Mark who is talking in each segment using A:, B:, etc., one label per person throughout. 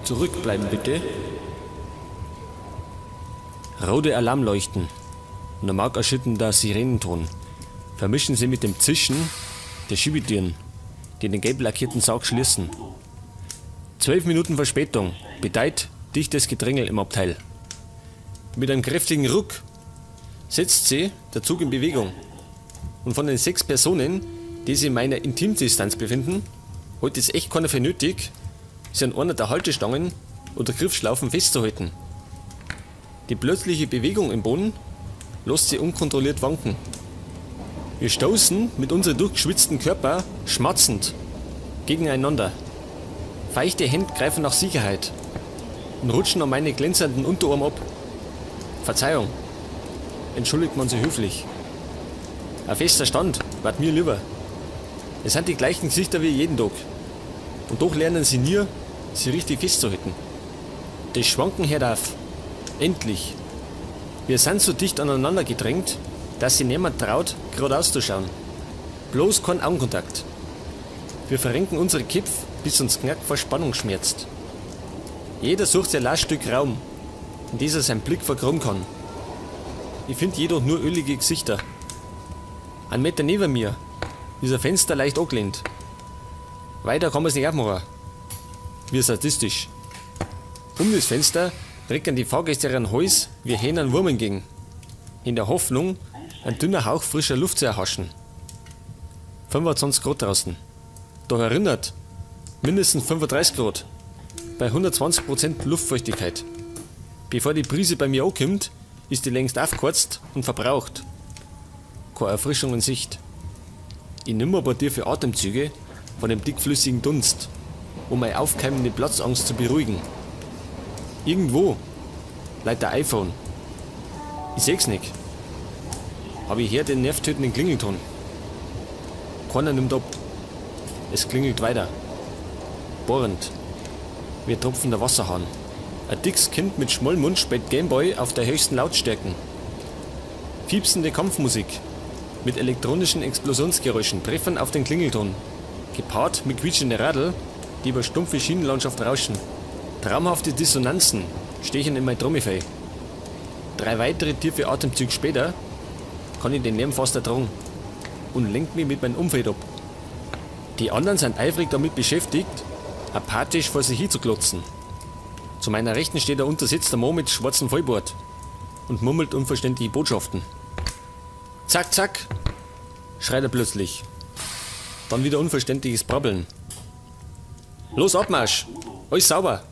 A: Zurückbleiben bitte. Rote Alarmleuchten und ein markerschütternder Sirenenton vermischen sie mit dem Zischen der Schiebetüren, die den gelb lackierten Sarg schließen. 12 Minuten Verspätung bedeutet dichtes Gedrängel im Abteil. Mit einem kräftigen Ruck setzt sie der Zug in Bewegung. Und von den 6 Personen, die sich in meiner Intimdistanz befinden, heute ist echt keiner für nötig, sie an einer der Haltestangen oder Griffschlaufen festzuhalten. Die plötzliche Bewegung im Boden lässt sie unkontrolliert wanken. Wir stoßen mit unseren durchgeschwitzten Körper schmatzend gegeneinander. Feuchte Hände greifen nach Sicherheit und rutschen an meine glänzenden Unterarm ab. Verzeihung, entschuldigt man sie höflich. Ein fester Stand wird mir lieber. Es sind die gleichen Gesichter wie jeden Tag. Und doch lernen sie nie, sie richtig festzuhalten. Das Schwanken hört auf. Endlich. Wir sind so dicht aneinander gedrängt, dass sich niemand traut, geradeaus zu schauen. Bloß kein Augenkontakt. Wir verrenken unsere Köpfe, bis uns Knack vor Spannung schmerzt. Jeder sucht sein Laststück Raum, in dieser sein Blick vergraben kann. Ich finde jedoch nur ölige Gesichter. Ein Meter neben mir ist ein Fenster leicht angelehnt. Weiter kann man es nicht aufmachen. Wie sadistisch. Um das Fenster recken die Fahrgäste ihren Hals wie Hähnen Wurm entgegen, in der Hoffnung, ein dünner Hauch frischer Luft zu erhaschen. 25 Grad draußen. Doch erinnert, mindestens 35 Grad, bei 120% Luftfeuchtigkeit. Bevor die Brise bei mir ankommt, ist die längst aufgeheizt und verbraucht. Keine Erfrischung in Sicht. Ich nehme aber tiefe Atemzüge von dem dickflüssigen Dunst, um meine aufkeimende Platzangst zu beruhigen. Irgendwo leitet der iPhone. Ich seh's nicht. Aber ich höre den nervtötenden Klingelton. Keiner nimmt ab. Es klingelt weiter. Bohrend. Wie ein tropfender Wasserhahn. Ein dickes Kind mit schmollen Mund spielt Gameboy auf der höchsten Lautstärken. Piepsende Kampfmusik mit elektronischen Explosionsgeräuschen treffen auf den Klingelton. Gepaart mit quietschenden Radl, die über stumpfe Schienenlandschaft rauschen. Traumhafte Dissonanzen stechen in mein Trommifell. 3 weitere tiefe Atemzüge später kann ich den Lärm fast ertragen und lenkt mich mit meinem Umfeld ab. Die anderen sind eifrig damit beschäftigt, apathisch vor sich hin zu glotzen. Zu meiner Rechten steht ein untersetzter Mann mit schwarzem Vollbart und murmelt unverständliche Botschaften. Zack, zack, schreit er plötzlich. Dann wieder unverständliches Brabbeln. Los, Abmarsch! Alles sauber!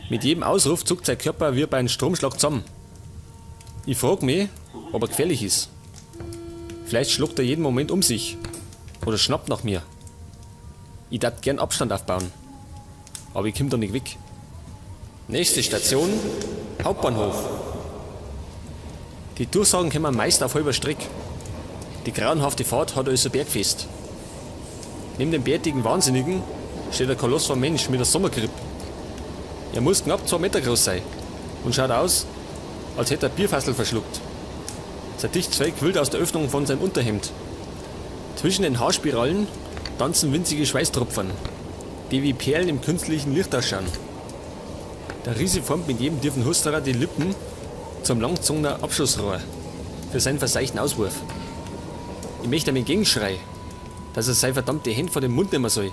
A: Mit jedem Ausruf zuckt sein Körper wie bei einem Stromschlag zusammen. Ich frage mich, ob er gefährlich ist. Vielleicht schluckt er jeden Moment um sich oder schnappt nach mir. Ich darf gern Abstand aufbauen, aber ich komme da nicht weg. Nächste Station, Hauptbahnhof. Die Durchsagen kommen meist auf halber Strecke. Die grauenhafte Fahrt hat also Bergfest. Neben dem bärtigen Wahnsinnigen steht ein Koloss von Mensch mit einer Sommergrippe. Er muss knapp 2 Meter groß sein und schaut aus, als hätte er Bierfassel verschluckt. Sein dichtes Fell quillt aus der Öffnung von seinem Unterhemd. Zwischen den Haarspiralen tanzen winzige Schweißtropfen, die wie Perlen im künstlichen Licht ausschauen. Der Riese formt mit jedem tiefen Husterer die Lippen zum langgezogenen Abschussrohr für seinen verseichten Auswurf. Ich möchte ihm entgegenschreien, dass er seine verdammte Hände vor dem Mund nehmen soll.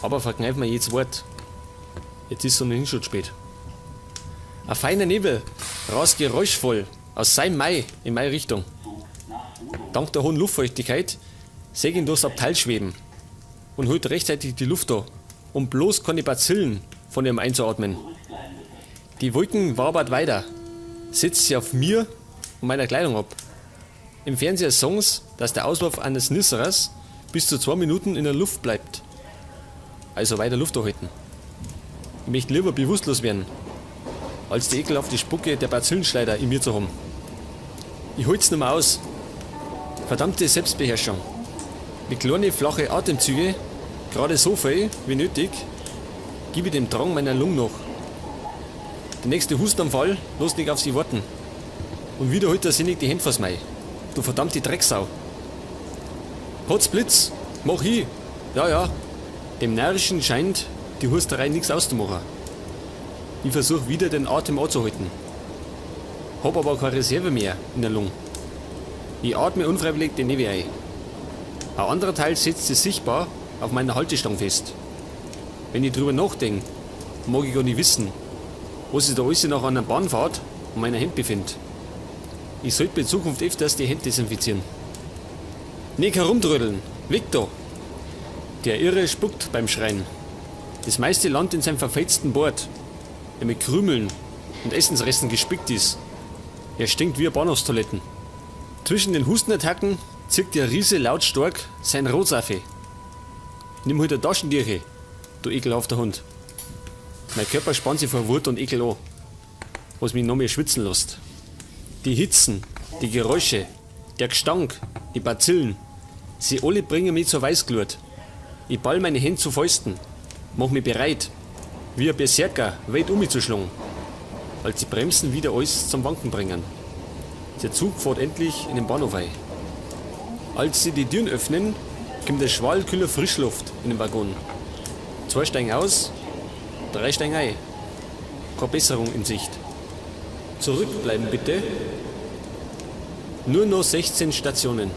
A: Aber verkneift mir jedes Wort. Jetzt ist es ohnehin schon spät. Ein feiner Nebel rast geräuschvoll aus seinem Mai in meine Richtung. Dank der hohen Luftfeuchtigkeit sehe ich ihn durchs Abteil schweben und holt rechtzeitig die Luft da, um bloß keine Bazillen von ihm einzuatmen. Die Wolken wabert weiter, setzt sie auf mir und meiner Kleidung ab. Im Fernseher sagen sie, dass der Auswurf eines Nisserers bis zu 2 Minuten in der Luft bleibt. Also weiter Luft erhalten. Ich möchte lieber bewusstlos werden, als die ekelhafte Spucke der Bazillenschleider in mir zu haben. Ich hol's nicht mehr aus. Verdammte Selbstbeherrschung. Mit kleinen flachen Atemzüge, gerade so viel wie nötig, gebe ich dem Drang meiner Lungen nach. Der nächste Hustenanfall lässt nicht auf sie warten. Und wieder holt er sinnig die Hände vors Mai. Du verdammte Drecksau. Potzblitz, mach ich. Ja, ja. Dem Närrischen scheint, die Husterei nichts auszumachen. Ich versuche wieder den Atem anzuhalten. Hab aber keine Reserve mehr in der Lunge. Ich atme unfreiwillig den Nebel ein. Ein anderer Teil setzt sich sichtbar auf meiner Haltestange fest. Wenn ich drüber nachdenke, mag ich gar nicht wissen, was sich da alles nach einer Bahnfahrt an meiner Hand befindet. Ich sollte in Zukunft öfters die Hände desinfizieren. Nicht herumtrödeln, weg da! Der Irre spuckt beim Schreien. Das meiste Land in seinem verfetzten Bord, der mit Krümeln und Essensresten gespickt ist. Er stinkt wie Bahnhofstoiletten. Zwischen den Hustenattacken zirkt der Riese lautstark sein Rotsaffe. Nimm halt eine Taschentücher, du ekelhafter Hund. Mein Körper spannt sich vor Wut und Ekel an, was mich noch mehr schwitzen lässt. Die Hitzen, die Geräusche, der Gestank, die Bazillen, sie alle bringen mich zur Weißglut. Ich ball meine Hände zu Fäusten, mach mich bereit, wie ein Berserker weit um mich zu schlagen, als die Bremsen wieder alles zum Wanken bringen. Der Zug fährt endlich in den Bahnhof ein. Als sie die Türen öffnen, kommt der Schwall kühler Frischluft in den Waggon. 2 steigen aus, 3 steigen ein. Keine Besserung in Sicht. Zurückbleiben bitte. Nur noch 16 Stationen.